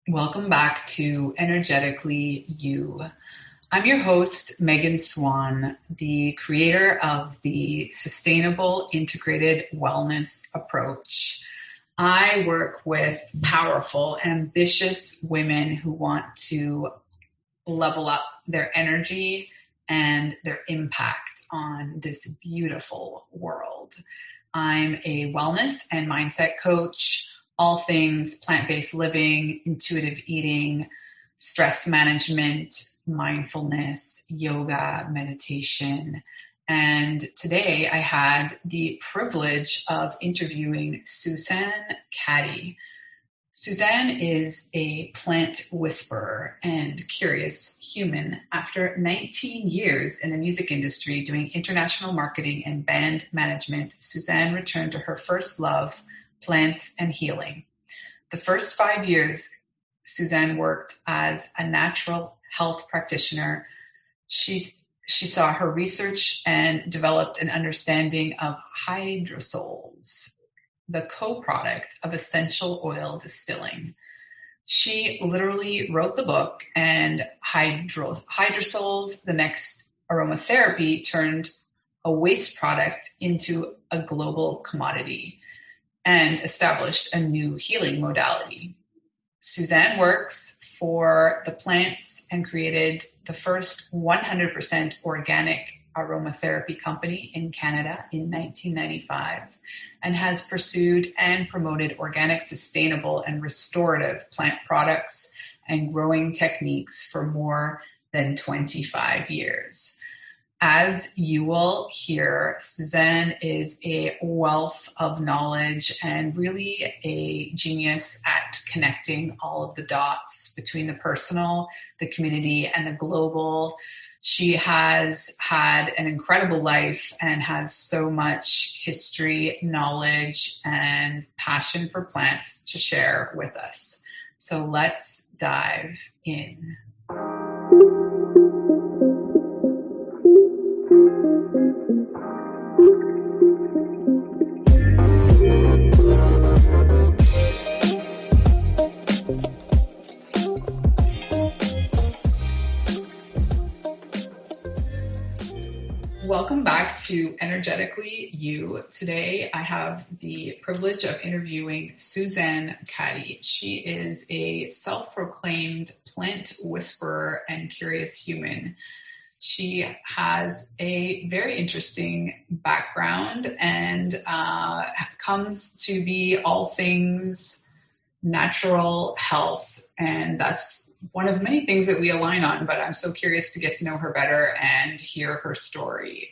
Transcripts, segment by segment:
Welcome back to Energetically You. I'm your host, Megan Swan, the creator of the Sustainable Integrated Wellness Approach. I work with powerful, ambitious women who want to level up their energy and their impact on this beautiful world. I'm a wellness and mindset coach, all things plant-based living, intuitive eating, stress management, mindfulness, yoga, meditation. And today I had the privilege of interviewing Suzanne Catty. Suzanne is a plant whisperer and curious human. After 19 years in the music industry doing international marketing and band management, Suzanne returned to her first love, plants and healing. The first 5 years, Suzanne worked as a natural health practitioner. She saw her research and developed an understanding of hydrosols, the co-product of essential oil distilling. She literally wrote the book, and hydrosols, the next aromatherapy, turned a waste product into a global commodity and established a new healing modality. Suzanne works for the plants and created the first 100% organic aromatherapy company in Canada in 1995, and has pursued and promoted organic, sustainable, and restorative plant products and growing techniques for more than 25 years. As you will hear, Suzanne is a wealth of knowledge and really a genius at connecting all of the dots between the personal, the community, and the global. She has had an incredible life and has so much history, knowledge, and passion for plants to share with us. So let's dive in. Welcome back to Energetically You. Today I have the privilege of interviewing Suzanne Catty. She is a self-proclaimed plant whisperer and curious human. She has a very interesting background and comes to be all things natural health. And that's one of many things that we align on, but I'm so curious to get to know her better and hear her story.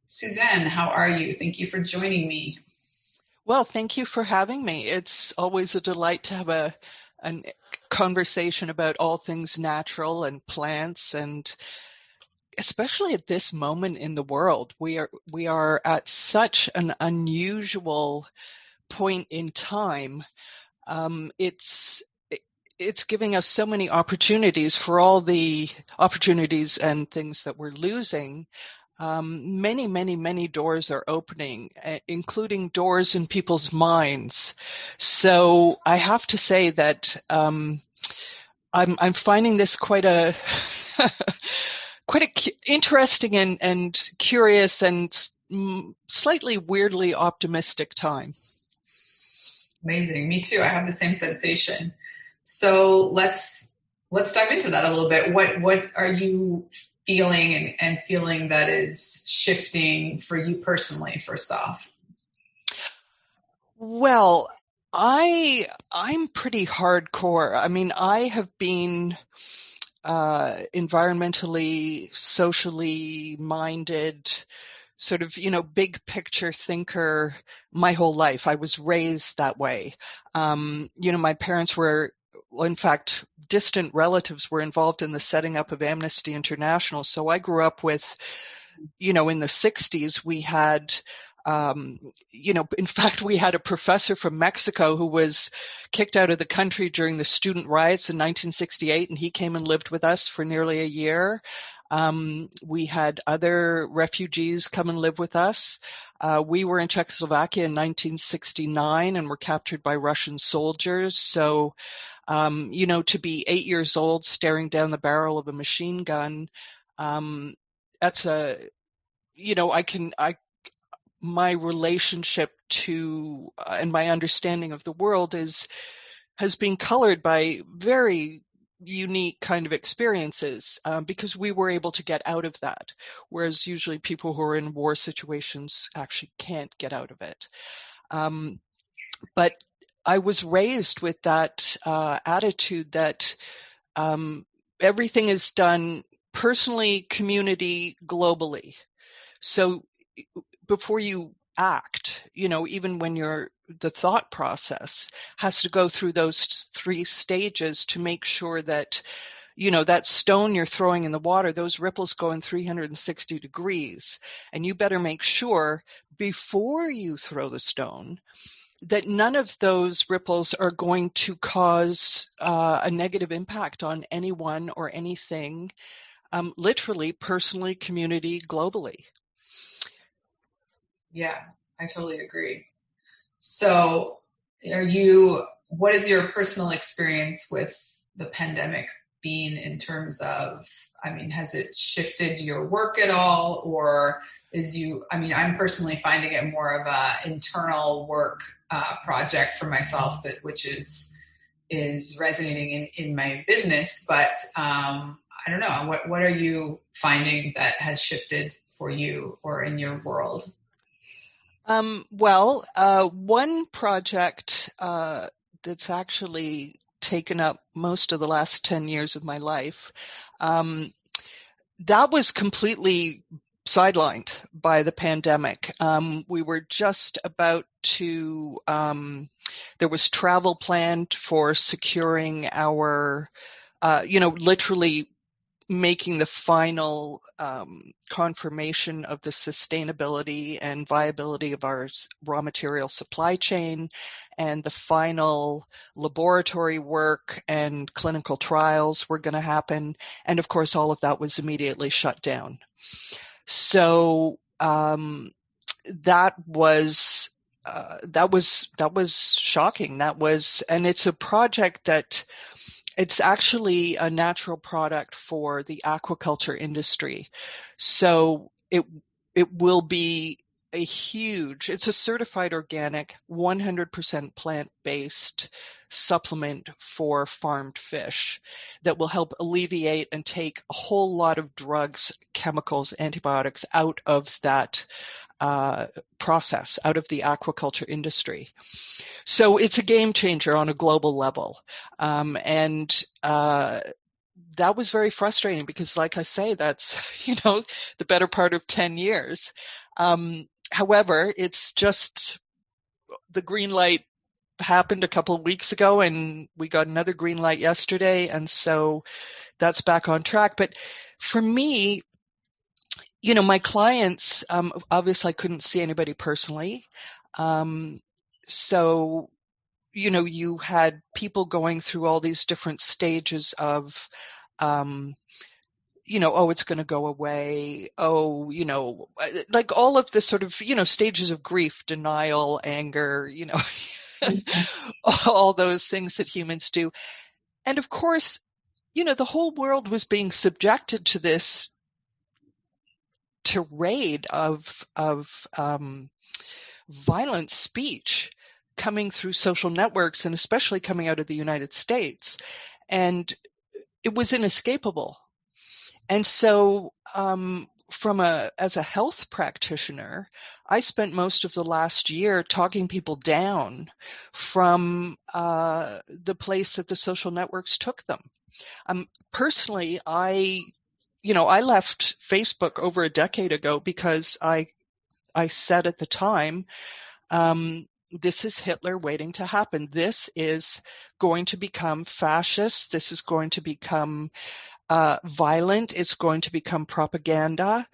Suzanne, how are you? Thank you for joining me. Well, thank you for having me. It's always a delight to have a conversation about all things natural and plants, and especially at this moment in the world. We are at such an unusual point in time. It's giving us so many opportunities for all the opportunities and things that we're losing. Many doors are opening, including doors in people's minds. So I have to say that I'm finding this quite a interesting and curious and slightly weirdly optimistic time. Amazing. Me too. I have the same sensation. So let's dive into that a little bit. What are you feeling and feeling that is shifting for you personally, first off? Well, I'm pretty hardcore. I mean, I have been environmentally, socially minded, sort of, big picture thinker my whole life. I was raised that way. My parents were, well, in fact, distant relatives were involved in the setting up of Amnesty International. So I grew up with, in the 60s, we had, in fact, we had a professor from Mexico who was kicked out of the country during the student riots in 1968, and he came and lived with us for nearly a year. We had other refugees come and live with us. We were in Czechoslovakia in 1969 and were captured by Russian soldiers. So To be 8 years old staring down the barrel of a machine gun, that's my relationship to and my understanding of the world has been colored by very unique kind of experiences, because we were able to get out of that, whereas usually people who are in war situations actually can't get out of it. But I was raised with that attitude that everything is done personally, community, globally. So before you act, even when the thought process has to go through those 3 stages to make sure that, that stone you're throwing in the water, those ripples go in 360 degrees. And you better make sure before you throw the stone that none of those ripples are going to cause a negative impact on anyone or anything, literally, personally, community, globally. Yeah, I totally agree. So what is your personal experience with the pandemic been in terms of, has it shifted your work at all, or I'm personally finding it more of a internal work project for myself which is resonating in my business, but I don't know, what are you finding that has shifted for you or in your world? One project that's actually taken up most of the last 10 years of my life, that was completely sidelined by the pandemic. We were just about to, there was travel planned for securing our, literally making the final confirmation of the sustainability and viability of our raw material supply chain, and the final laboratory work and clinical trials were going to happen. And of course, all of that was immediately shut down. So that was shocking. And it's a project that it's actually a natural product for the aquaculture industry. So it will be it's a certified organic, 100% plant-based supplement for farmed fish that will help alleviate and take a whole lot of drugs, chemicals, antibiotics out of that process, out of the aquaculture industry. So it's a game changer on a global level. And that was very frustrating because, like I say, that's, the better part of 10 years. However, it's just the green light happened a couple of weeks ago and we got another green light yesterday. And so that's back on track. But for me, my clients, obviously I couldn't see anybody personally. So, you had people going through all these different stages of, it's going to go away. Like all of the sort of, stages of grief, denial, anger, all those things that humans do. And of course, the whole world was being subjected to this tirade of violent speech coming through social networks, and especially coming out of the United States. And it was inescapable. And so as a health practitioner, I spent most of the last year talking people down from the place that the social networks took them. Personally, I left Facebook over a decade ago because I said at the time, this is Hitler waiting to happen. This is going to become fascist. This is going to become violent. It's going to become propaganda.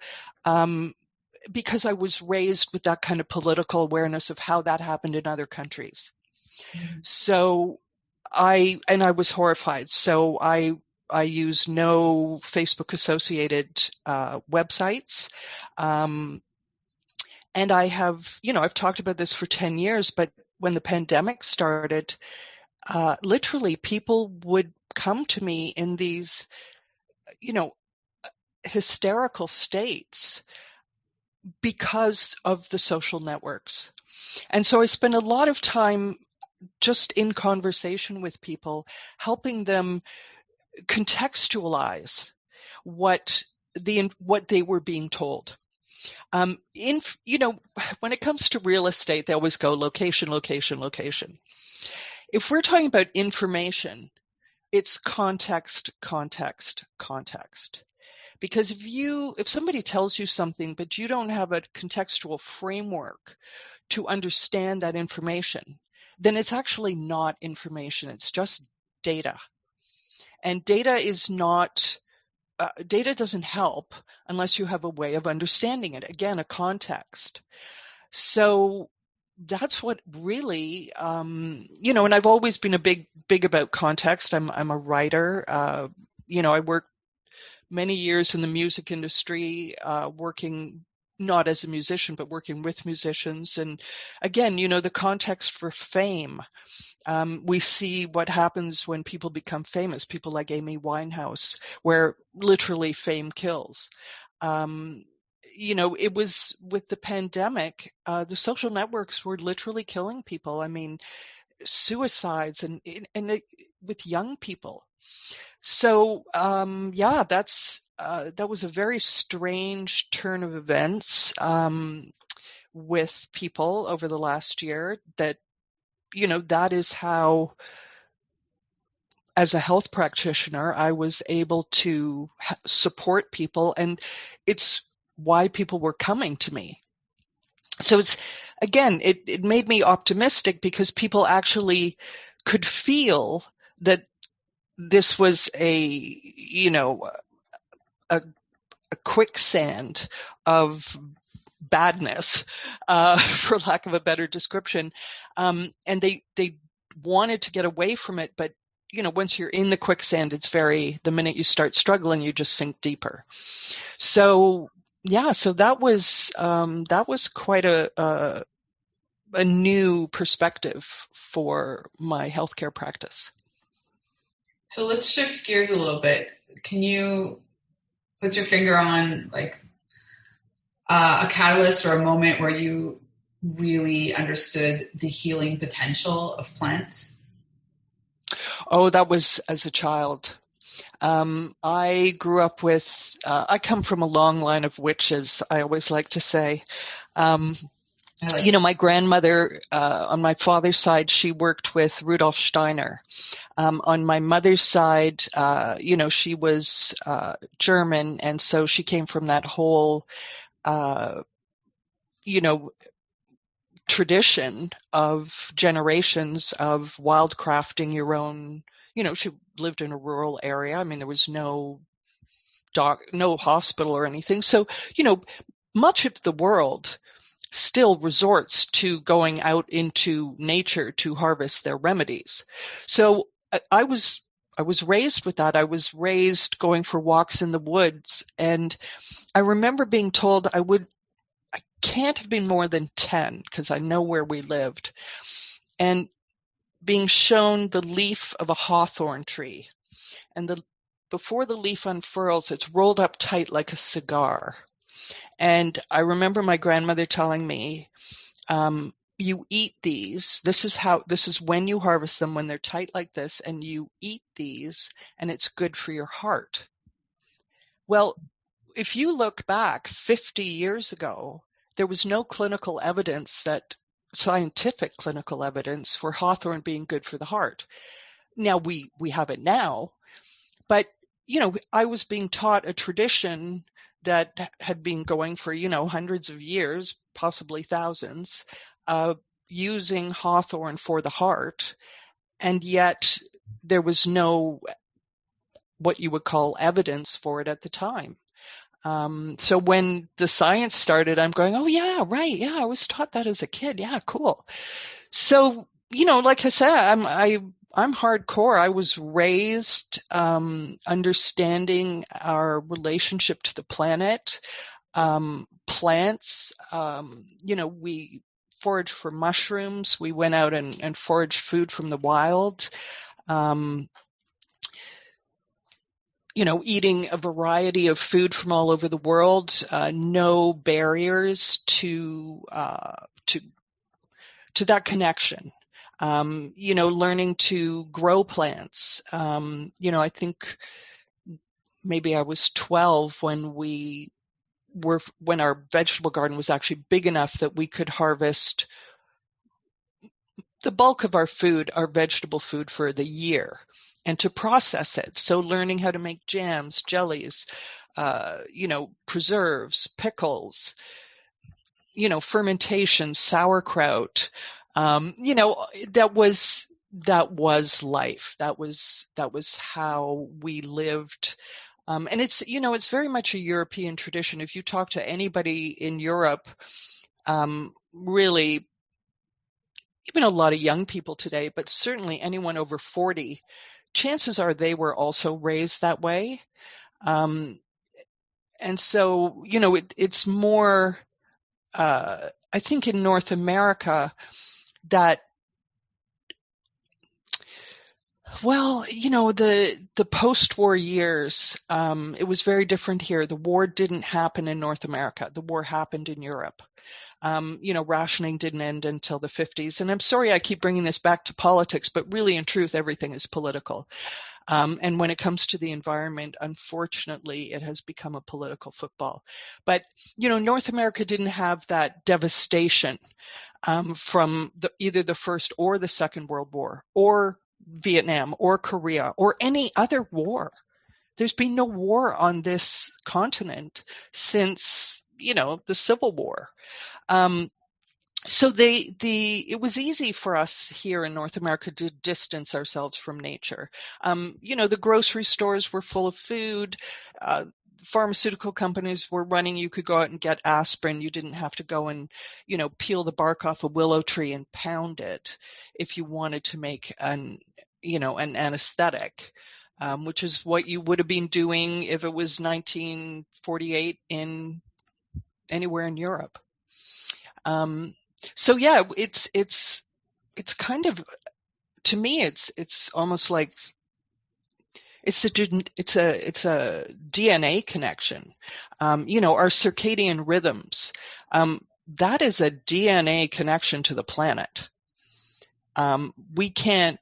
Because I was raised with that kind of political awareness of how that happened in other countries. Mm-hmm. So I was horrified. So I use no Facebook associated websites. And I have, I've talked about this for 10 years, but when the pandemic started, literally people would come to me in these, hysterical states because of the social networks. And so I spend a lot of time just in conversation with people, helping them contextualize what they were being told. When it comes to real estate, they always go location, location, location. If we're talking about information, it's context, context, context. Because if somebody tells you something, but you don't have a contextual framework to understand that information, then it's actually not information. It's just data. And data doesn't help unless you have a way of understanding it. Again, a context. So that's what really, and I've always been big about context. I'm a writer. I worked many years in the music industry, working not as a musician, but working with musicians. And again, the context for fame. We see what happens when people become famous, people like Amy Winehouse, where literally fame kills. It was with the pandemic, the social networks were literally killing people. I mean, suicides and with young people. So, that was a very strange turn of events with people over the last year that is how, as a health practitioner, I was able to support people, and it's why people were coming to me. So it made me optimistic because people actually could feel that this was a quicksand of badness, for lack of a better description. And they wanted to get away from it. But, once you're in the quicksand, the minute you start struggling, you just sink deeper. So that was quite a new perspective for my healthcare practice. So let's shift gears a little bit. Can you put your finger on a catalyst or a moment where you really understood the healing potential of plants? Oh, that was as a child. I grew up with, I come from a long line of witches, I always like to say. My grandmother, on my father's side, she worked with Rudolf Steiner. On my mother's side, she was German, and so she came from that whole, tradition of generations of wildcrafting your own. She lived in a rural area. I mean, there was no hospital or anything. So, much of the world still resorts to going out into nature to harvest their remedies. So I was raised with that. I was raised going for walks in the woods, and I remember being told I can't have been more than 10 because I know where we lived, and being shown the leaf of a hawthorn tree, and before the leaf unfurls, it's rolled up tight like a cigar. And I remember my grandmother telling me, you eat these. This is when you harvest them, when they're tight like this, and you eat these, and it's good for your heart. Well, if you look back 50 years ago, there was no scientific clinical evidence for hawthorn being good for the heart. Now we have it now, but I was being taught a tradition that had been going for, hundreds of years, possibly thousands, using hawthorn for the heart. And yet there was no, what you would call, evidence for it at the time. So when the science started, I'm going, oh yeah, right. Yeah. I was taught that as a kid. Yeah. Cool. So, like I said, I'm hardcore. I was raised understanding our relationship to the planet, plants. We foraged for mushrooms. We went out and foraged food from the wild. Eating a variety of food from all over the world, no barriers to that connection. Learning to grow plants. I think maybe I was 12 when our vegetable garden was actually big enough that we could harvest the bulk of our vegetable food for the year, and to process it. So learning how to make jams, jellies, preserves, pickles, fermentation, sauerkraut. That was life. That was how we lived. And it's very much a European tradition. If you talk to anybody in Europe, really, even a lot of young people today, but certainly anyone over 40, chances are they were also raised that way. And so, it's more, I think in North America that, the post-war years, it was very different here. The war didn't happen in North America. The war happened in Europe. Rationing didn't end until the 50s. And I'm sorry I keep bringing this back to politics, but really, in truth, everything is political. And when it comes to the environment, unfortunately, it has become a political football. But, North America didn't have that devastation from either the First or the Second World War, or Vietnam, or Korea, or any other war. There's been no war on this continent since, the Civil War. So it was easy for us here in North America to distance ourselves from nature. The grocery stores were full of food. Pharmaceutical companies were running. You could go out and get aspirin. You didn't have to go and, peel the bark off a willow tree and pound it if you wanted to make an anesthetic, which is what you would have been doing if it was 1948 anywhere in Europe. So yeah, it's kind of, to me, it's almost like it's a DNA connection. Our circadian rhythms, that is a DNA connection to the planet. We can't,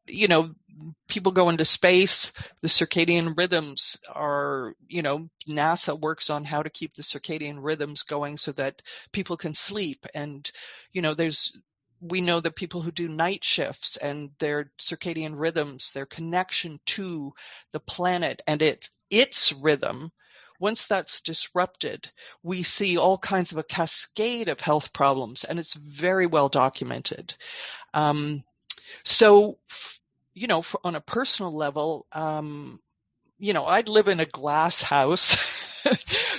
people go into space, the circadian rhythms are, NASA works on how to keep the circadian rhythms going so that people can sleep. And, we know that people who do night shifts and their circadian rhythms, their connection to the planet and its rhythm, once that's disrupted, we see all kinds of a cascade of health problems, and it's very well documented. So, on a personal level, I'd live in a glass house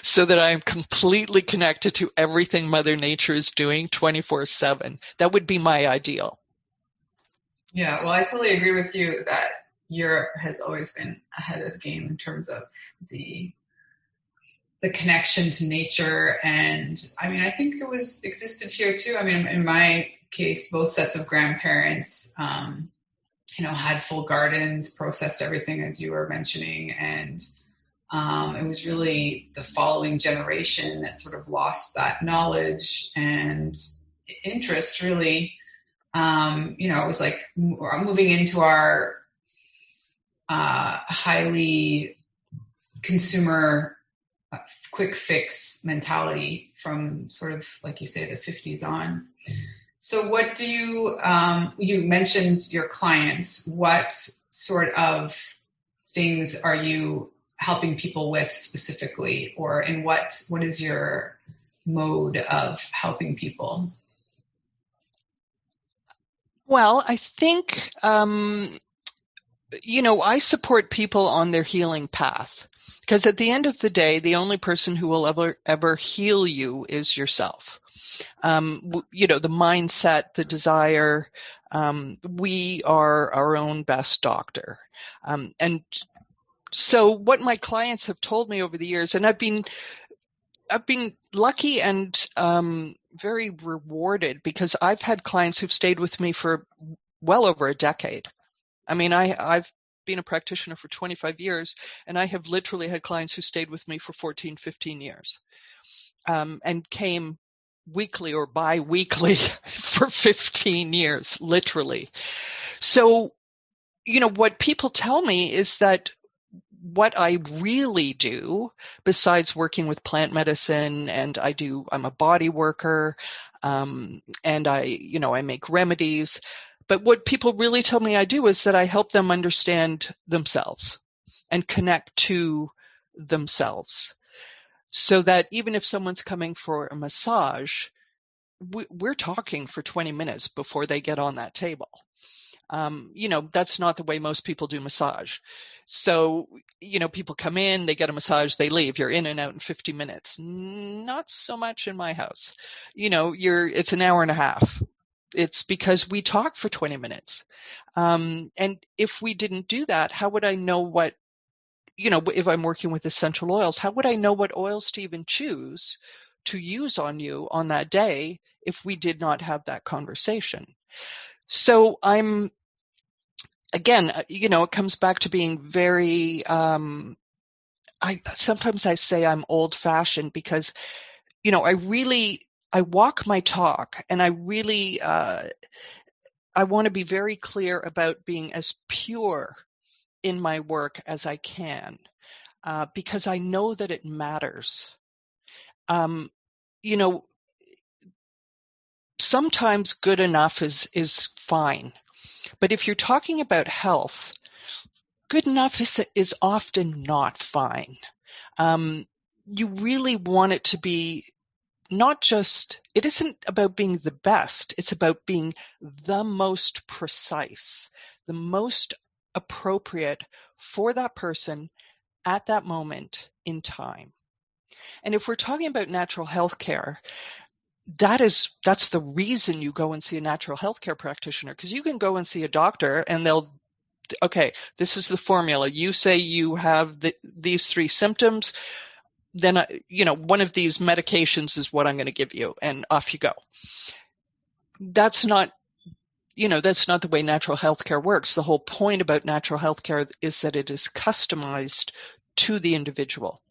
so that I'm completely connected to everything Mother Nature is doing 24/7. That would be my ideal. Yeah, well, I totally agree with you that Europe has always been ahead of the game in terms of the connection to nature. And I mean, I think it existed here too. I mean, in my case, both sets of grandparents, had full gardens, processed everything as you were mentioning. And it was really the following generation that sort of lost that knowledge and interest, really. It was like moving into our highly consumer quick fix mentality from sort of, like you say, the 50s on. So what do you mentioned your clients, what sort of things are you helping people with specifically, or in what is your mode of helping people? Well, I think, I support people on their healing path, because at the end of the day, the only person who will ever heal you is yourself. The mindset, the desire, we are our own best doctor. And so what my clients have told me over the years, and I've been I've been lucky and very rewarded because I've had clients who've stayed with me for well over a decade. I mean, I've been a practitioner for 25 years, and I have literally had clients who stayed with me for 14, 15 years, and came weekly or bi-weekly for 15 years, literally. So, what people tell me is that what I really do, besides working with plant medicine, and I'm a body worker, and I make remedies. But what people really tell me I do is that I help them understand themselves and connect to themselves, so that even if someone's coming for a massage, we're talking for 20 minutes before they get on that table. That's not the way most people do massage. So, people come in, they get a massage, they leave. You're in and out in 50 minutes. Not so much in my house. It's an hour and a half. It's because we talk for 20 minutes. And if we didn't do that, how would I know what, if I'm working with essential oils, how would I know what oils to even choose to use on you on that day if we did not have that conversation? So again, it comes back to being very, sometimes I say I'm old fashioned because, I walk my talk, and I really, I want to be very clear about being as pure in my work as I can, because I know that it matters. You know, sometimes good enough is fine. But if you're talking about health, good enough is often not fine. You really want it to be it isn't about being the best, it's about being the most precise, the most appropriate for that person at that moment in time. And if we're talking about natural health care, that's the reason you go and see a natural health care practitioner, because you can go and see a doctor and okay, this is the formula. You say you have these 3 symptoms, then, one of these medications is what I'm going to give you, and off you go. That's not the way natural health care works. The whole point about natural health care is that it is customized to the individual.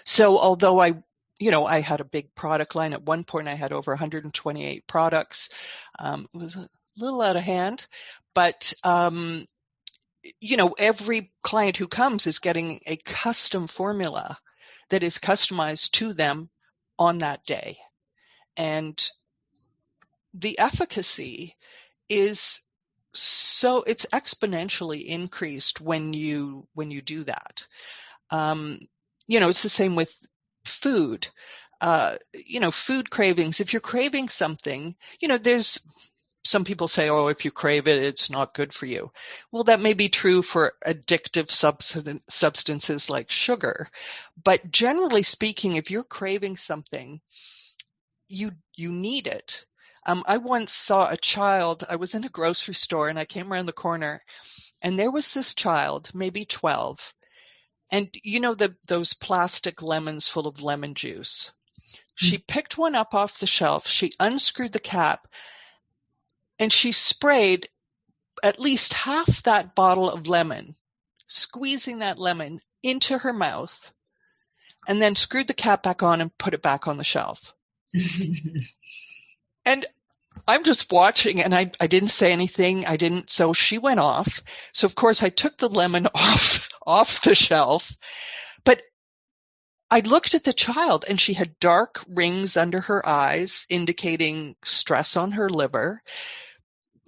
So although I had a big product line at one point, I had over 128 products. It was a little out of hand, but every client who comes is getting a custom formula that is customized to them on that day. And the efficacy it's exponentially increased when you do that. It's the same with food. Food cravings. If you're craving something, there's some people say, oh, if you crave it, it's not good for you. Well, that may be true for addictive substances like sugar. But generally speaking, if you're craving something, you need it. I once saw a child. I was in a grocery store and I came around the corner and there was this child, maybe 12. And those plastic lemons full of lemon juice. She picked one up off the shelf. She unscrewed the cap and she sprayed at least half that bottle of lemon, squeezing that lemon into her mouth, and then screwed the cap back on and put it back on the shelf. And I'm just watching, and I didn't say anything. So she went off. So of course I took the lemon off the shelf, but I looked at the child and she had dark rings under her eyes, indicating stress on her liver.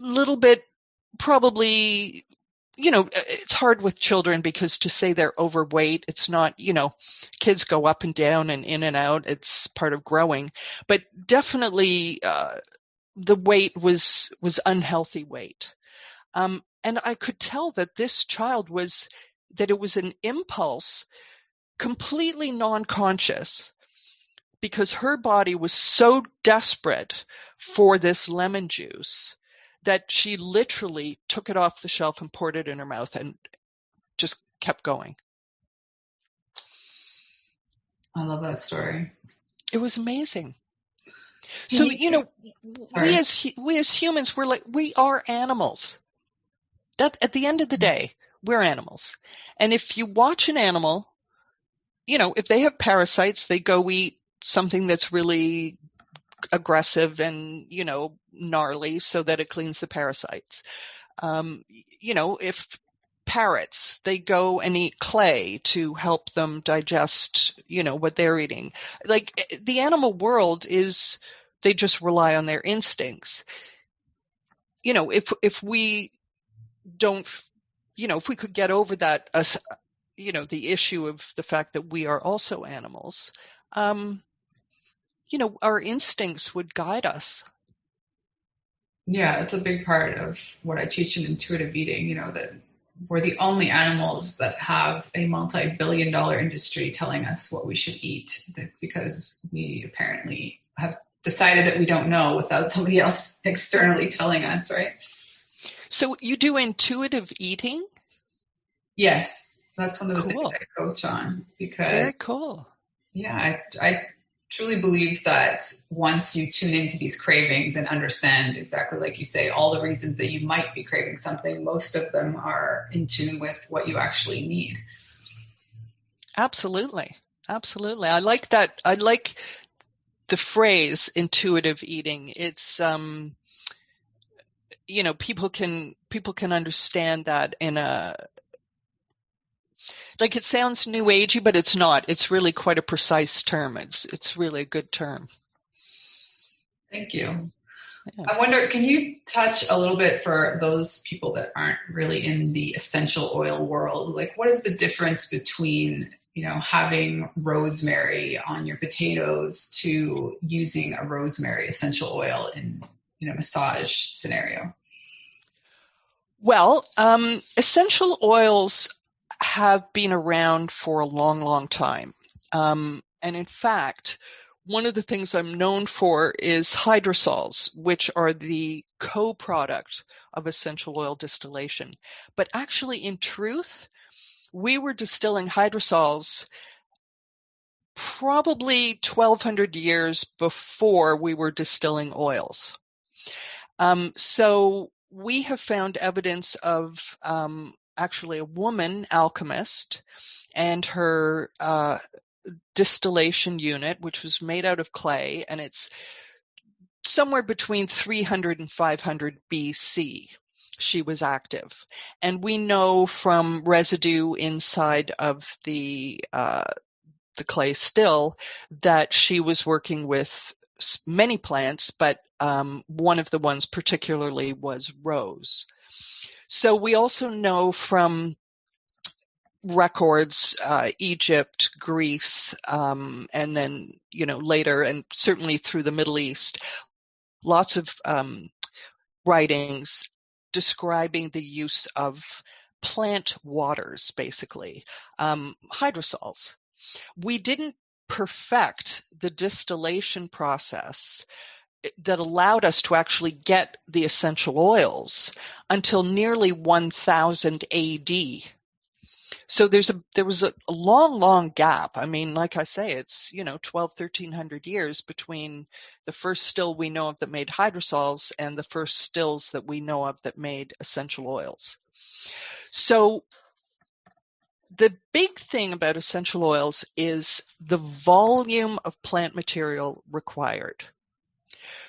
Little bit, probably, it's hard with children because to say they're overweight, it's not, kids go up and down and in and out. It's part of growing, but definitely, the weight was unhealthy weight. And I could tell that this child that it was an impulse, completely non-conscious, because her body was so desperate for this lemon juice that she literally took it off the shelf and poured it in her mouth and just kept going. I love that story. It was amazing. Can So, you, we sorry. as humans, we are animals. That at the end of the day, we're animals. And if you watch an animal, if they have parasites, they go eat something that's really aggressive and, gnarly so that it cleans the parasites. If parrots, they go and eat clay to help them digest, what they're eating. Like the animal world is, they just rely on their instincts. If we don't, if we could get over that, the issue of the fact that we are also animals, our instincts would guide us. Yeah, it's a big part of what I teach in intuitive eating, that we're the only animals that have a multi-billion-dollar industry telling us what we should eat because we apparently have decided that we don't know without somebody else externally telling us, right? So you do intuitive eating? Yes, that's one of the things Cool. I coach on because, Very cool. yeah, I truly believe that once you tune into these cravings and understand exactly like you say, all the reasons that you might be craving something, most of them are in tune with what you actually need. Absolutely. Absolutely. I like that. I like the phrase intuitive eating. It's, people can understand that in like it sounds new agey, but it's not. It's really quite a precise term. It's really a good term. Thank you. Yeah. I wonder, can you touch a little bit for those people that aren't really in the essential oil world? Like, what is the difference between, having rosemary on your potatoes to using a rosemary essential oil in, massage scenario? Well, essential oils have been around for a long, long time. And in fact, one of the things I'm known for is hydrosols, which are the co-product of essential oil distillation. But actually, in truth, we were distilling hydrosols probably 1,200 years before we were distilling oils. So we have found evidence of actually a woman alchemist and her distillation unit, which was made out of clay, and it's somewhere between 300 and 500 BC. She was active. And we know from residue inside of the clay still that she was working with many plants, but one of the ones particularly was rose. So we also know from records, Egypt, Greece, and then, later, and certainly through the Middle East, lots of writings describing the use of plant waters, basically, hydrosols. We didn't perfect the distillation process that allowed us to actually get the essential oils until nearly 1000 AD. So there was a long, long gap. I mean, like I say, it's, 1,300 years between the first still we know of that made hydrosols and the first stills that we know of that made essential oils. So the big thing about essential oils is the volume of plant material required.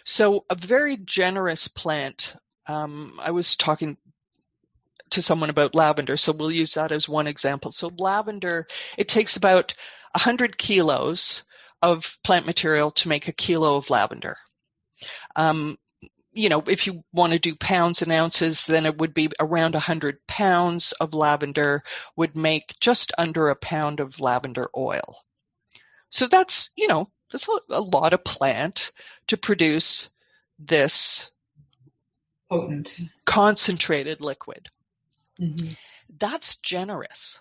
So a very generous plant, I was talking to someone about lavender, so we'll use that as one example. So lavender, it takes about 100 kilos of plant material to make a kilo of lavender. If you want to do pounds and ounces, then it would be around 100 pounds of lavender would make just under a pound of lavender oil. So that's a lot of plant to produce this Potent. Concentrated liquid. Mm-hmm. That's generous.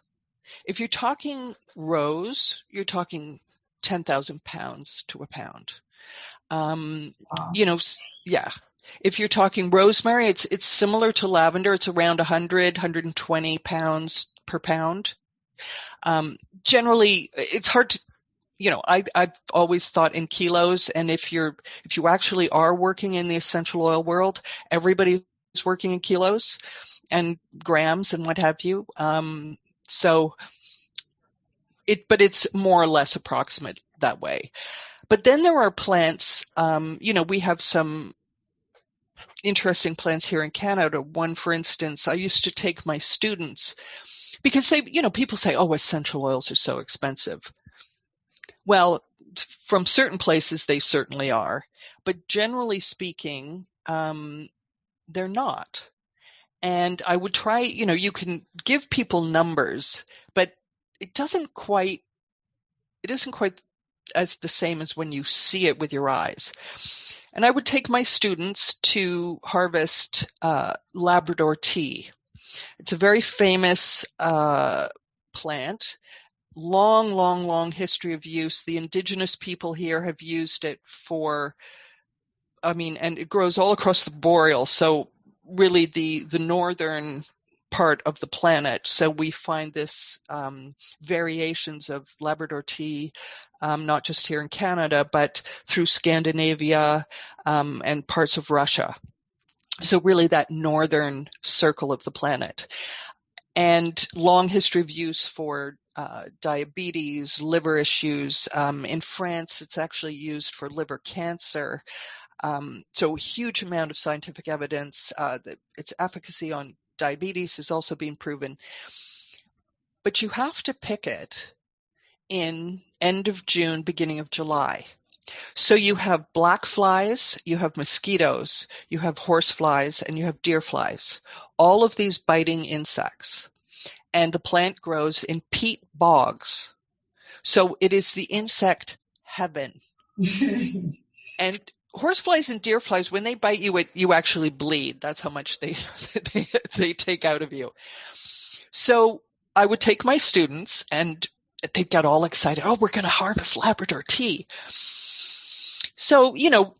If you're talking rose, you're talking 10,000 pounds to a pound. Wow. Yeah. If you're talking rosemary, it's similar to lavender. It's around 100, 120 pounds per pound. Generally, it's hard I've always thought in kilos, and if you actually are working in the essential oil world, everybody's working in kilos and grams and what have you. But it's more or less approximate that way. But then there are plants, we have some interesting plants here in Canada. One, for instance, I used to take my students because people say, oh, essential oils are so expensive. Well, from certain places, they certainly are. But generally speaking, they're not. And I would try, you can give people numbers, but it isn't quite as the same as when you see it with your eyes. And I would take my students to harvest Labrador tea. It's a very famous plant. Long, long, long history of use. The indigenous people here have used it and it grows all across the boreal. So really the northern part of the planet. So we find this variations of Labrador tea, not just here in Canada, but through Scandinavia and parts of Russia. So really that northern circle of the planet. And long history of use for diabetes, liver issues. In France, it's actually used for liver cancer. So a huge amount of scientific evidence that its efficacy on diabetes has also been proven. But you have to pick it in end of June, beginning of July. So you have black flies, you have mosquitoes, you have horse flies, and you have deer flies. All of these biting insects. And the plant grows in peat bogs. So it is the insect heaven. And horseflies and deer flies, when they bite you, you actually bleed. That's how much they take out of you. So I would take my students and they'd get all excited. Oh, we're going to harvest Labrador tea. So, a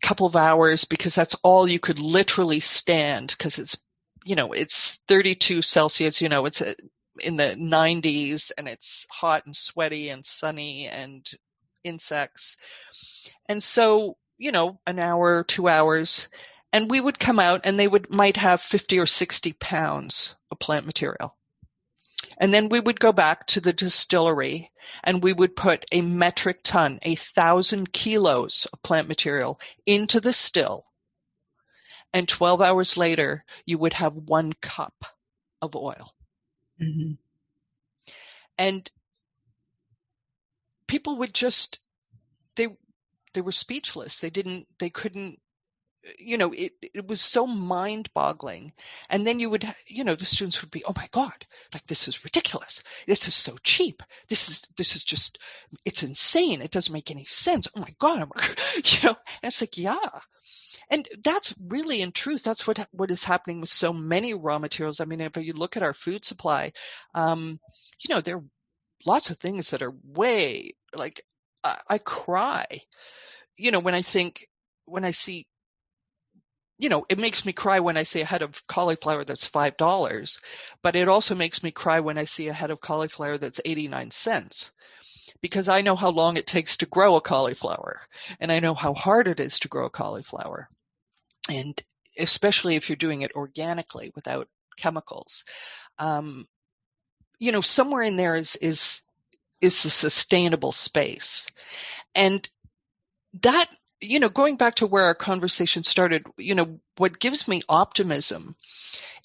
couple of hours, because that's all you could literally stand, because it's 32 Celsius, it's in the 90s, and it's hot and sweaty and sunny and insects. And so, an hour, 2 hours, and we would come out and they might have 50 or 60 pounds of plant material. And then we would go back to the distillery and we would put a metric ton, 1,000 kilos of plant material into the still. And 12 hours later, you would have 1 cup of oil. Mm-hmm. And people would just, they were speechless. They couldn't, it was so mind-boggling. And then you would, the students would be, oh my God, like, this is ridiculous. This is so cheap. This is just, it's insane. It doesn't make any sense. Oh my God. And it's like, yeah. And that's really, in truth, that's what is happening with so many raw materials. I mean, if you look at our food supply, there are lots of things that are way, like, I cry, when I see, it makes me cry when I see a head of cauliflower that's $5, but it also makes me cry when I see a head of cauliflower that's 89 cents. Because I know how long it takes to grow a cauliflower, and I know how hard it is to grow a cauliflower. And especially if you're doing it organically without chemicals, somewhere in there is the sustainable space. And that, going back to where our conversation started, what gives me optimism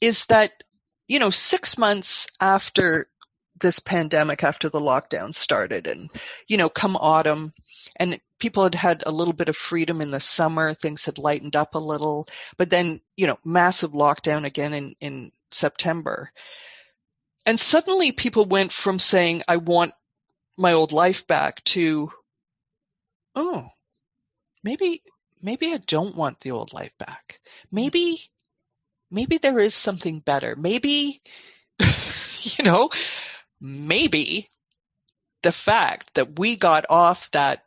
is that, 6 months after this pandemic, after the lockdown started, and, come autumn, and people had a little bit of freedom in the summer, things had lightened up a little, but then, massive lockdown again in September. And suddenly people went from saying, I want my old life back, to, oh, maybe I don't want the old life back. Maybe there is something better. Maybe, maybe the fact that we got off that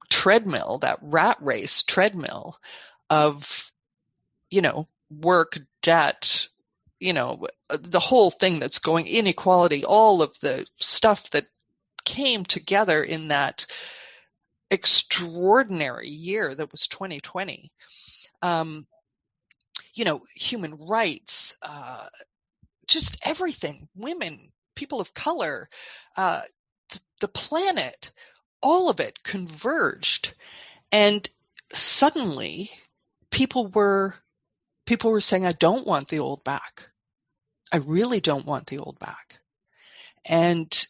treadmill, that rat race treadmill of, work, debt, the whole thing that's going, inequality, all of the stuff that came together in that extraordinary year that was 2020. Human rights, just everything, women, people of color, the planet, all of it converged. And suddenly people were saying, I don't want the old back. I really don't want the old back. And,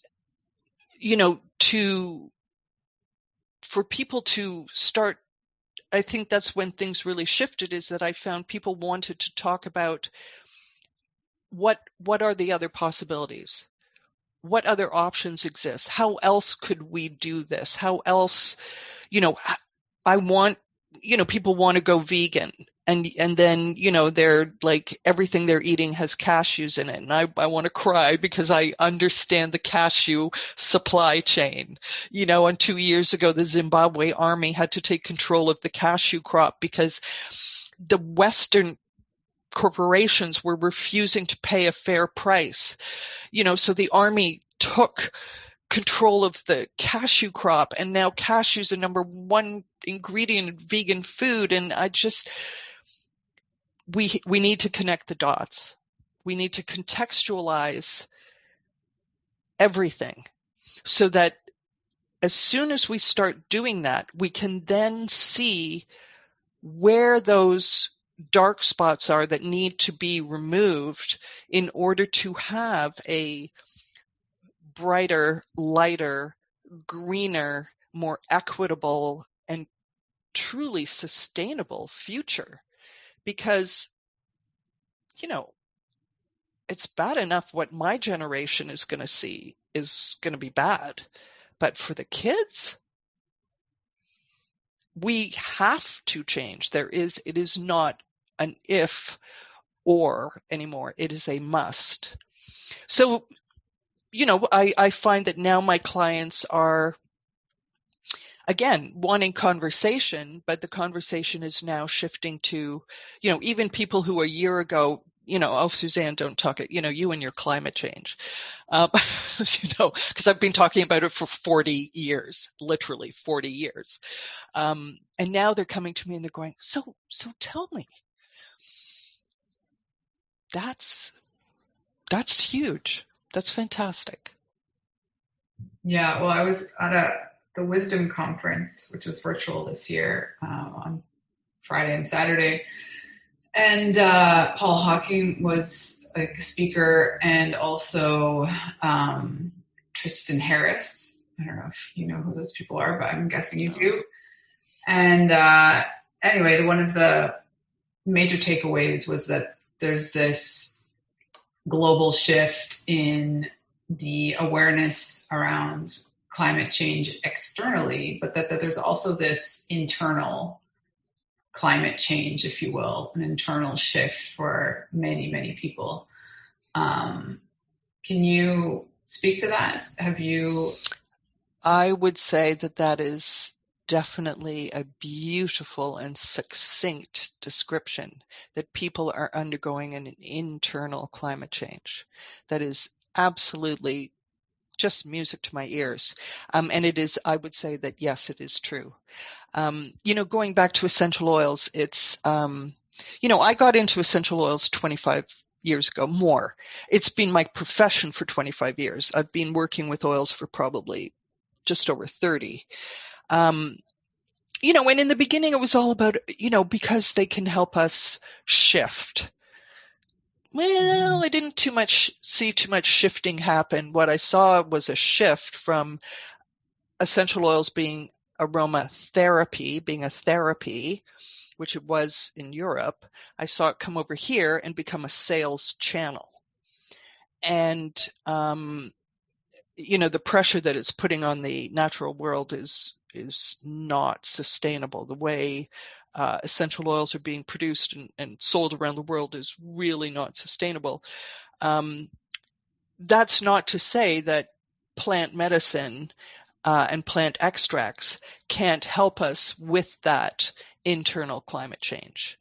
for people to start, I think that's when things really shifted, is that I found people wanted to talk about what are the other possibilities? What other options exist? How else could we do this? How else, I want, people want to go vegan, and then, they're like, everything they're eating has cashews in it. And I want to cry because I understand the cashew supply chain, and 2 years ago, the Zimbabwe army had to take control of the cashew crop because the Western corporations were refusing to pay a fair price, so the army took control of the cashew crop, and now cashews are number one ingredient in vegan food. And we need to connect the dots. We need to contextualize everything so that as soon as we start doing that, we can then see where those dark spots are that need to be removed in order to have a brighter, lighter, greener, more equitable, and truly sustainable future. Because, it's bad enough what my generation is going to see is going to be bad. But for the kids, we have to change. It is not an if or anymore. It is a must. So, I find that now my clients are, again, wanting conversation, but the conversation is now shifting to, even people who a year ago, oh, Suzanne, don't talk it, you and your climate change, because I've been talking about it for 40 years, literally 40 years. And now they're coming to me and they're going, so tell me. That's huge. That's fantastic. Yeah, well, I was at the Wisdom Conference, which was virtual this year, on Friday and Saturday. And Paul Hawking was a speaker, and also Tristan Harris. I don't know if you know who those people are, but I'm guessing you do. And anyway, one of the major takeaways was that there's this global shift in the awareness around climate change externally, but that there's also this internal climate change, if you will, an internal shift for many, many people. Can you speak to that? I would say that is definitely a beautiful and succinct description, that people are undergoing an internal climate change. That is absolutely just music to my ears. And it is, I would say that, yes, it is true. Going back to essential oils, it's, I got into essential oils 25 years ago, more. It's been my profession for 25 years. I've been working with oils for probably just over 30. And in the beginning it was all about, because they can help us shift. Well, I didn't see too much shifting happen. What I saw was a shift from essential oils being aromatherapy, being a therapy, which it was in Europe. I saw it come over here and become a sales channel. And, the pressure that it's putting on the natural world is not sustainable. The way essential oils are being produced and sold around the world is really not sustainable. That's not to say that plant medicine and plant extracts can't help us with that internal climate change.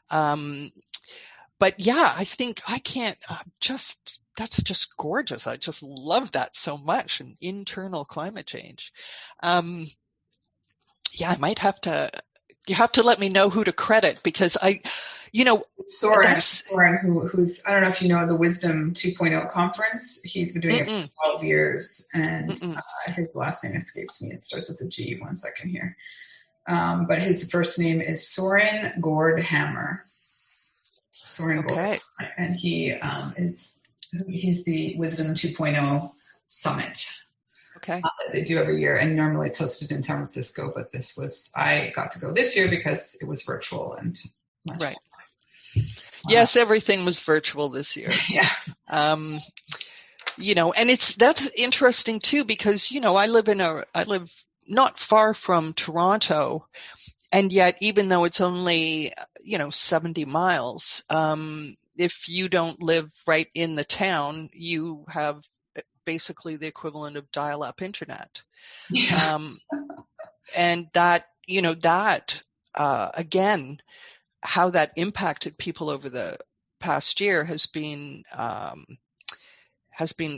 But yeah, I think I can't just that's just gorgeous. I just love that so much. And internal climate change. Um, yeah, I might have to, you have to let me know who to credit, because you know, Soren, that's, who's, I don't know if you know the Wisdom 2.0 conference. He's been doing it for mm-mm, 12 years, and mm-mm. his last name escapes me. It starts with a G. One second here. But his first name is Soren Gordhammer. Soren Gordhammer. Okay. And he's the Wisdom 2.0 Summit Okay. that they do every year. And normally it's hosted in San Francisco, but I got to go this year because it was virtual and much Right. fun. Yes, everything was virtual this year. Yeah. And that's interesting too, because, I live not far from Toronto, and yet even though it's only, 70 miles, if you don't live right in the town, you have basically the equivalent of dial-up internet. Yeah. And that, again, how that impacted people over the past year has been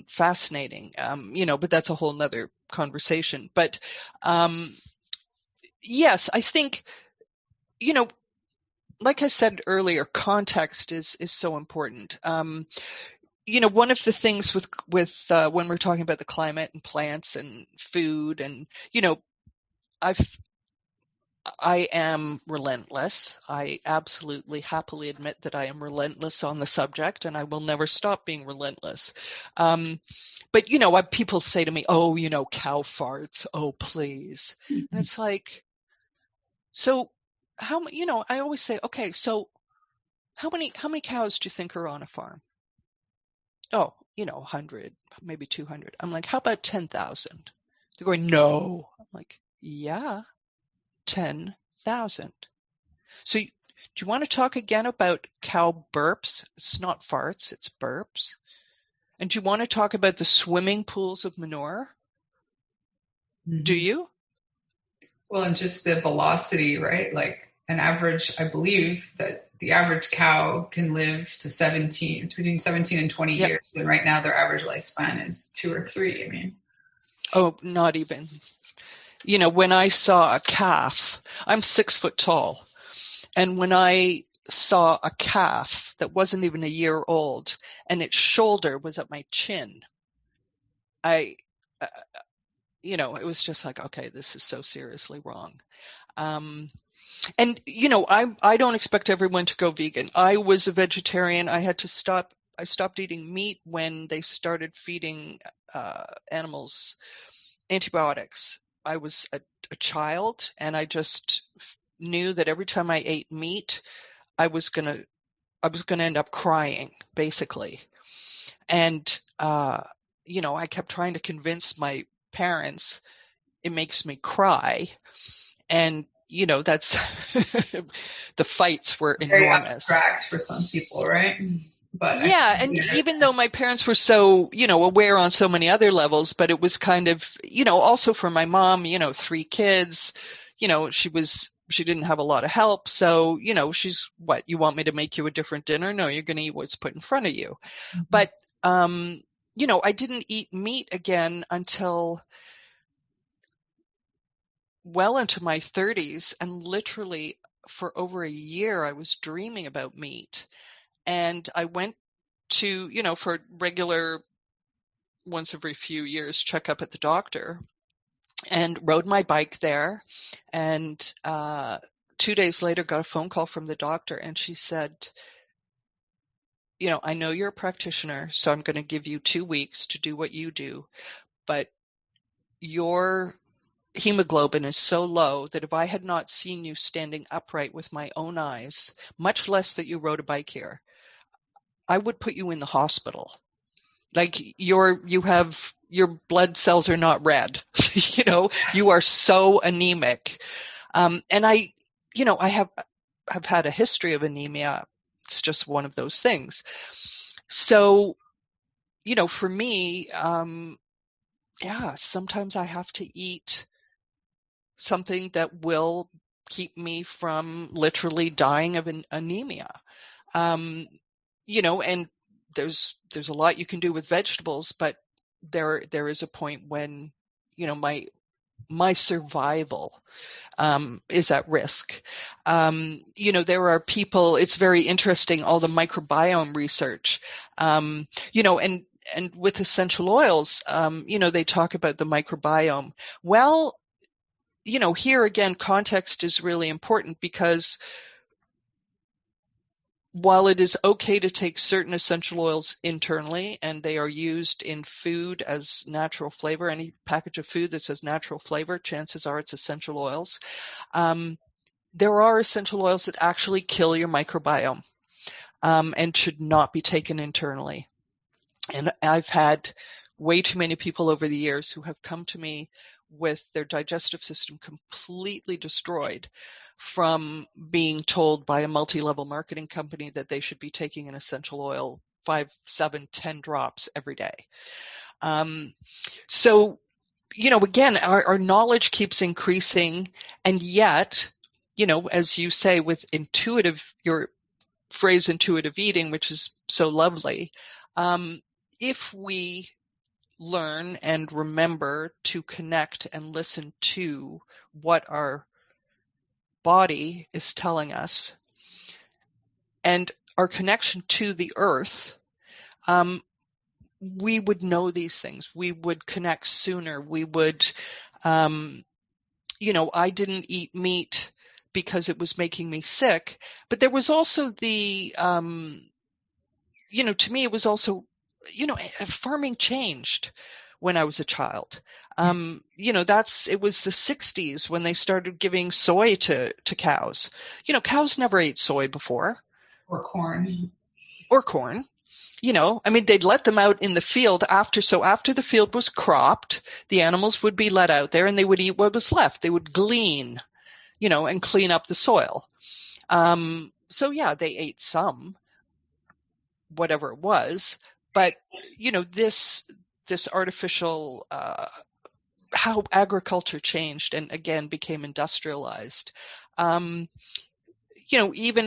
fascinating. But that's a whole nother conversation. But yes, I think, like I said earlier, context is so important. One of the things with when we're talking about the climate and plants and food, and I am relentless. I absolutely happily admit that I am relentless on the subject, and I will never stop being relentless. But what people say to me, oh, cow farts, oh, please. And it's like, so how, I always say, okay, so how many cows do you think are on a farm? Oh, 100, maybe 200. I'm like, how about 10,000? They're going, no. I'm like, yeah. 10,000. So do you want to talk again about cow burps? It's not farts, it's burps. And do you want to talk about the swimming pools of manure? Mm-hmm. Do you? Well, and just the velocity, right? Like an average, I believe that the average cow can live to between 17 and 20 years. And right now their average lifespan is 2 or 3. I mean. Oh, not even. When I saw a calf, I'm 6 foot tall. And when I saw a calf that wasn't even a year old and its shoulder was at my chin, it was just like, okay, this is so seriously wrong. And, I don't expect everyone to go vegan. I was a vegetarian. I stopped eating meat when they started feeding animals antibiotics. I was a child, and I just knew that every time I ate meat, I was gonna end up crying, basically. And I kept trying to convince my parents it makes me cry, and that's the fights were enormous. Very abstract for some people, right? But yeah, and even though my parents were so, aware on so many other levels, but it was kind of, also for my mom, 3 kids, she didn't have a lot of help. So, she's, what, you want me to make you a different dinner? No, you're going to eat what's put in front of you. Mm-hmm. But, I didn't eat meat again until well into my 30s. And literally for over a year, I was dreaming about meat. And I went to, for regular once every few years checkup at the doctor, and rode my bike there. And 2 days later, got a phone call from the doctor, and she said, I know you're a practitioner, so I'm going to give you 2 weeks to do what you do, but your hemoglobin is so low that if I had not seen you standing upright with my own eyes, much less that you rode a bike here, I would put you in the hospital. Like your blood cells are not red. You are so anemic. And I have had a history of anemia. It's just one of those things. So, for me, sometimes I have to eat something that will keep me from literally dying of an anemia. And there's a lot you can do with vegetables, but there is a point when, my survival is at risk. There are people, it's very interesting, all the microbiome research, and with essential oils, they talk about the microbiome. Well, here again, context is really important, because while it is okay to take certain essential oils internally, and they are used in food as natural flavor, any package of food that says natural flavor, chances are it's essential oils. There are essential oils that actually kill your microbiome, and should not be taken internally. And I've had way too many people over the years who have come to me with their digestive system completely destroyed from being told by a multi-level marketing company that they should be taking an essential oil 5, 7, 10 drops every day. So, again, our knowledge keeps increasing, and yet, as you say, with your phrase intuitive eating, which is so lovely, if we learn and remember to connect and listen to what our body is telling us, and our connection to the earth, we would know these things. We would connect sooner. We would, I didn't eat meat because it was making me sick, but there was also the, to me, it was also, farming changed when I was a child. It was the 60s when they started giving soy to cows. Cows never ate soy before. Or corn. Or corn. They'd let them out in the field after the field was cropped, the animals would be let out there and they would eat what was left. They would glean, and clean up the soil. They ate some, whatever it was, but, this artificial, how agriculture changed and again became industrialized. Even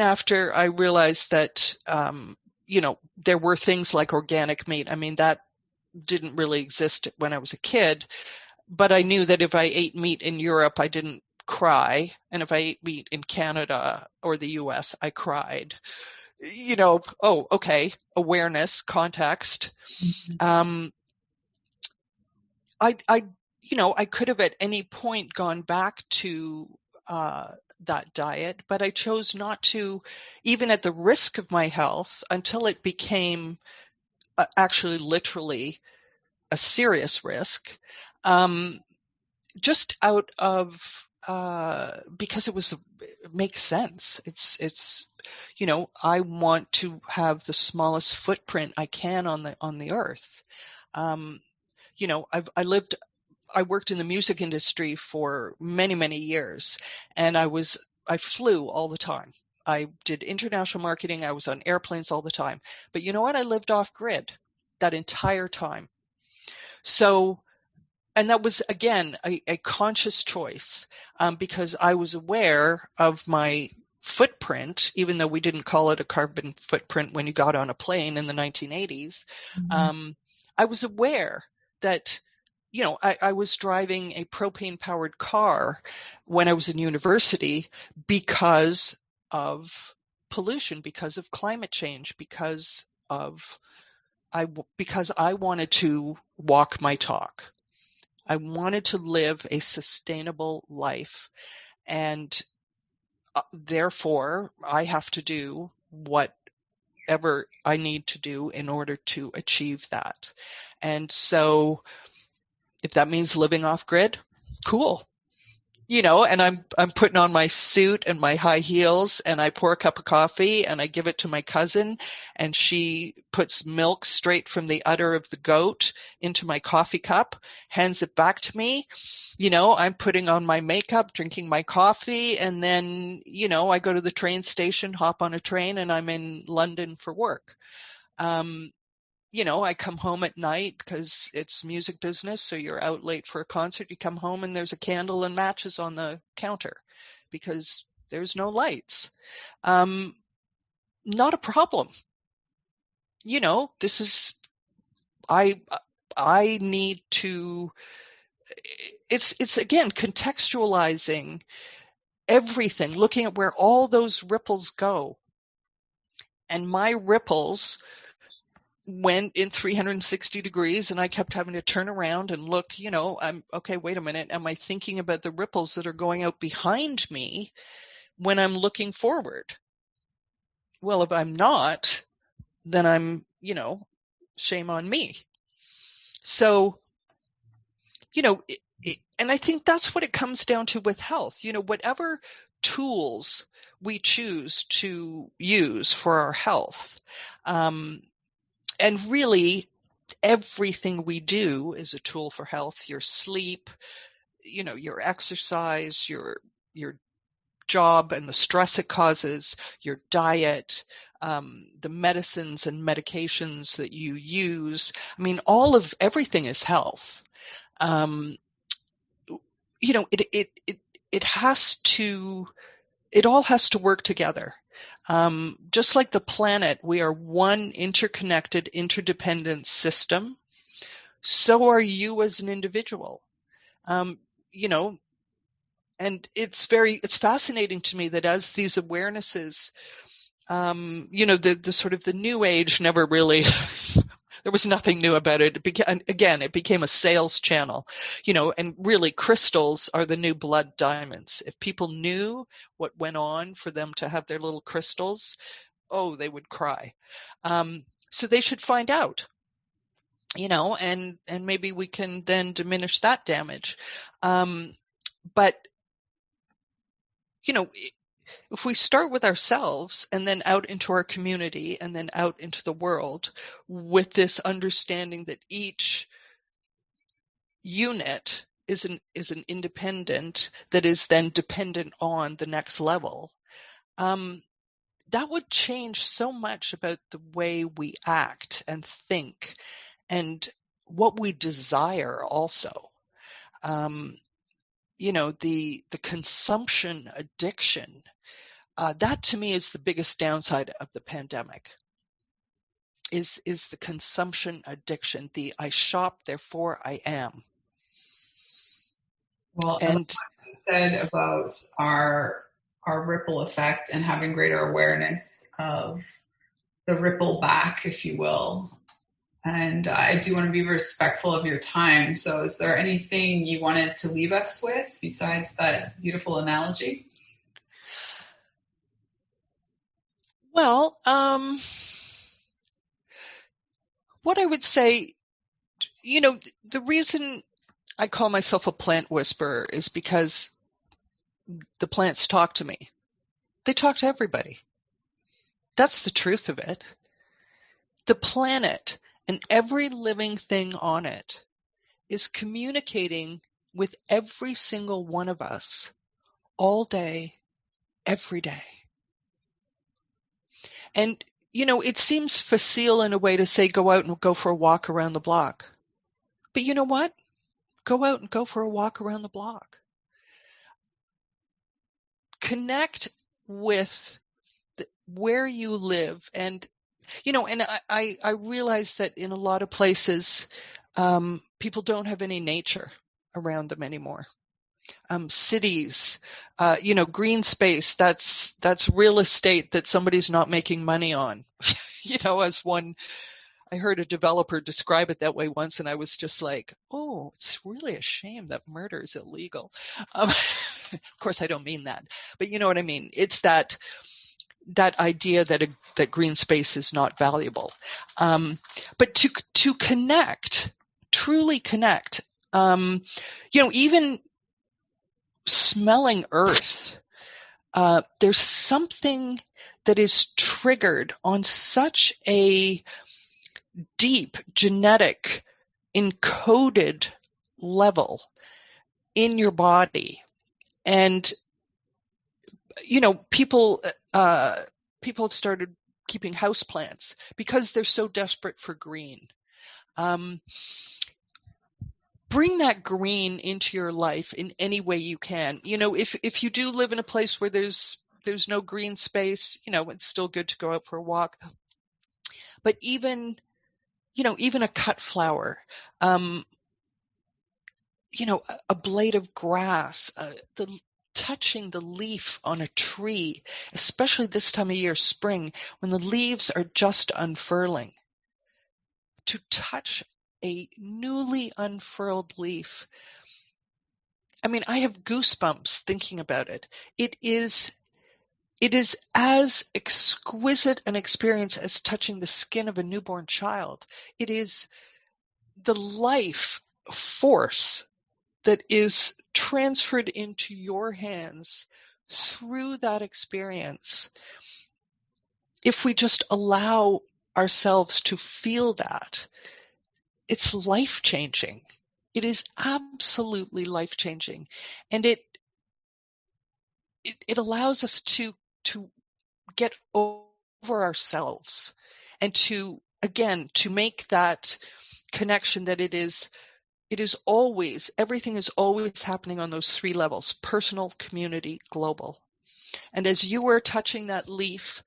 after I realized that, there were things like organic meat. That didn't really exist when I was a kid, but I knew that if I ate meat in Europe, I didn't cry. And if I ate meat in Canada or the US, I cried. Okay, awareness, context. Mm-hmm. I could have at any point gone back to that diet, but I chose not to, even at the risk of my health, until it became actually literally a serious risk, just out of because it makes sense. It's I want to have the smallest footprint I can on the earth. I worked in the music industry for many, many years, and I flew all the time. I did international marketing. I was on airplanes all the time. But you know what? I lived off grid that entire time. So, and that was, again, a conscious choice, because I was aware of my footprint, even though we didn't call it a carbon footprint when you got on a plane in the 1980s. Mm-hmm. I was aware that, I was driving a propane-powered car when I was in university because of pollution, because of climate change, because I wanted to walk my talk. I wanted to live a sustainable life, and therefore I have to do whatever I need to do in order to achieve that. And so if that means living off grid, cool. And I'm putting on my suit and my high heels, and I pour a cup of coffee and I give it to my cousin, and she puts milk straight from the udder of the goat into my coffee cup, hands it back to me. I'm putting on my makeup, drinking my coffee, and then, I go to the train station, hop on a train, and I'm in London for work. I come home at night because it's music business. So you're out late for a concert. You come home and there's a candle and matches on the counter because there's no lights. Not a problem. this is, I need to, it's again, contextualizing everything, looking at where all those ripples go. And my ripples went in 360 degrees, and I kept having to turn around and look, I'm okay, wait a minute. Am I thinking about the ripples that are going out behind me when I'm looking forward? Well, if I'm not, then I'm, shame on me. So, and I think that's what it comes down to with health. Whatever tools we choose to use for our health, and really everything we do is a tool for health. Your sleep, your exercise, your job and the stress it causes, your diet, the medicines and medications that you use. I mean, everything is health. It all has to work together. Just like the planet, we are one interconnected, interdependent system. So are you as an individual. And it's fascinating to me that as these awarenesses, the sort of the new age never really, there was nothing new about it. It became a sales channel, and really crystals are the new blood diamonds. If people knew what went on for them to have their little crystals, they would cry. So they should find out, and maybe we can then diminish that damage. But if we start with ourselves and then out into our community and then out into the world with this understanding that each unit is an independent that is then dependent on the next level, that would change so much about the way we act and think and what we desire also. The consumption addiction, that to me is the biggest downside of the pandemic, is the consumption addiction, the I shop, therefore I am. Well, and what you said about our ripple effect and having greater awareness of the ripple back, if you will. And I do want to be respectful of your time. So is there anything you wanted to leave us with besides that beautiful analogy? Well, what I would say, the reason I call myself a plant whisperer is because the plants talk to me. They talk to everybody. That's the truth of it. The planet and every living thing on it is communicating with every single one of us all day, every day. And, it seems facile in a way to say, go out and go for a walk around the block. But you know what? Go out and go for a walk around the block. Connect with where you live. And, and I realize that in a lot of places, people don't have any nature around them anymore. Cities, green space, that's real estate that somebody's not making money on. As one, I heard a developer describe it that way once, and I was just like, oh, it's really a shame that murder is illegal. Of course, I don't mean that, but you know what I mean? It's that idea that green space is not valuable. But to connect, truly connect, even smelling earth, there's something that is triggered on such a deep genetic encoded level in your body. And people have started keeping houseplants because they're so desperate for green. Bring that green into your life in any way you can. If you do live in a place where there's no green space, it's still good to go out for a walk. But even, even a cut flower, a blade of grass, touching the leaf on a tree, especially this time of year, spring, when the leaves are just unfurling. To touch a newly unfurled leaf, I have goosebumps thinking about it. It is as exquisite an experience as touching the skin of a newborn child. It is the life force that is transferred into your hands through that experience. If we just allow ourselves to feel that, it's life-changing. It is absolutely life-changing. And it allows us to get over ourselves and to make that connection that it is always, everything is always happening on those three levels: personal, community, global. And as you were touching that leaf,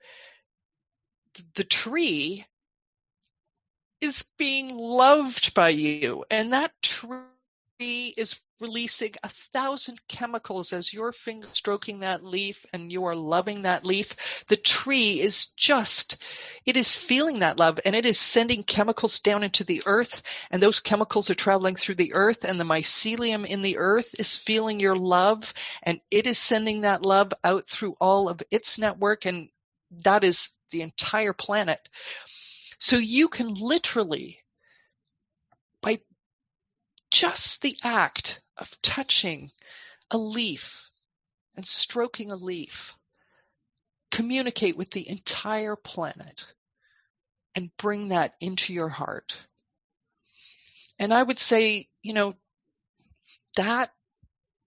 the tree is being loved by you, and that tree is releasing 1,000 chemicals as your finger stroking that leaf and you are loving that leaf. The tree is it is feeling that love, and it is sending chemicals down into the earth, and those chemicals are traveling through the earth, and the mycelium in the earth is feeling your love, and it is sending that love out through all of its network, and that is the entire planet. So you can literally, by just the act of touching a leaf and stroking a leaf, communicate with the entire planet and bring that into your heart. And I would say, that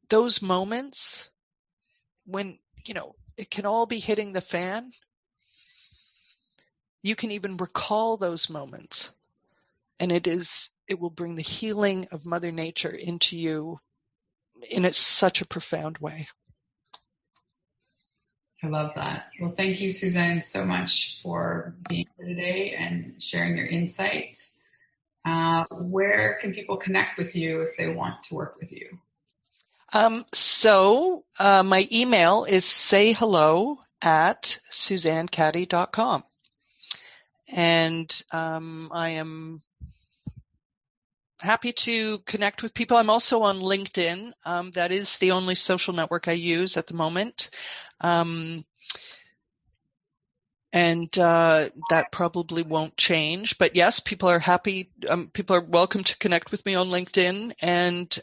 those moments when, it can all be hitting the fan, you can even recall those moments, and it will bring the healing of Mother Nature into you in such a profound way. I love that. Well, thank you, Suzanne, so much for being here today and sharing your insight. Where can people connect with you if they want to work with you? My email is sayhello@SuzanneCatty.com. And I am happy to connect with people. I'm also on LinkedIn. That is the only social network I use at the moment. That probably won't change. But yes, people are happy. People are welcome to connect with me on LinkedIn. And,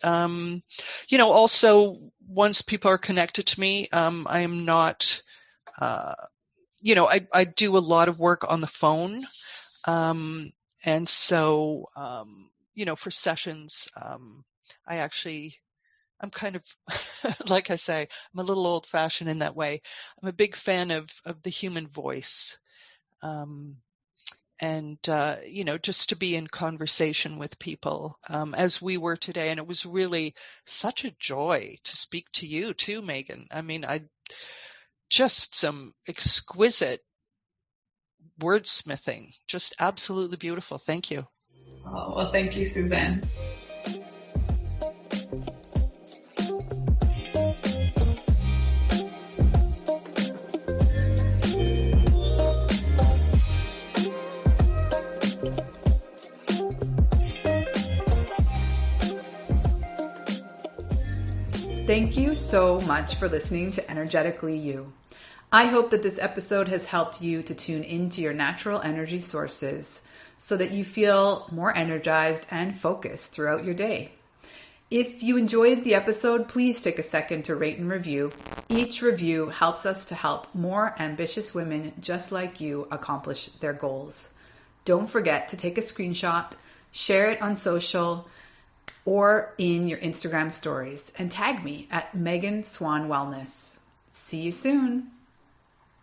also once people are connected to me, I am not, I do a lot of work on the phone. And so, for sessions, I'm kind of, like I say, I'm a little old fashioned in that way. I'm a big fan of the human voice. Just to be in conversation with people, as we were today. And it was really such a joy to speak to you too, Megan. Just some exquisite wordsmithing, just absolutely beautiful. Thank you. Oh, well, thank you, Suzanne. Thank you so much for listening to Energetically You. I hope that this episode has helped you to tune into your natural energy sources so that you feel more energized and focused throughout your day. If you enjoyed the episode, please take a second to rate and review. Each review helps us to help more ambitious women just like you accomplish their goals. Don't forget to take a screenshot, share it on social or in your Instagram stories, and tag me at Megan Swan Wellness. See you soon.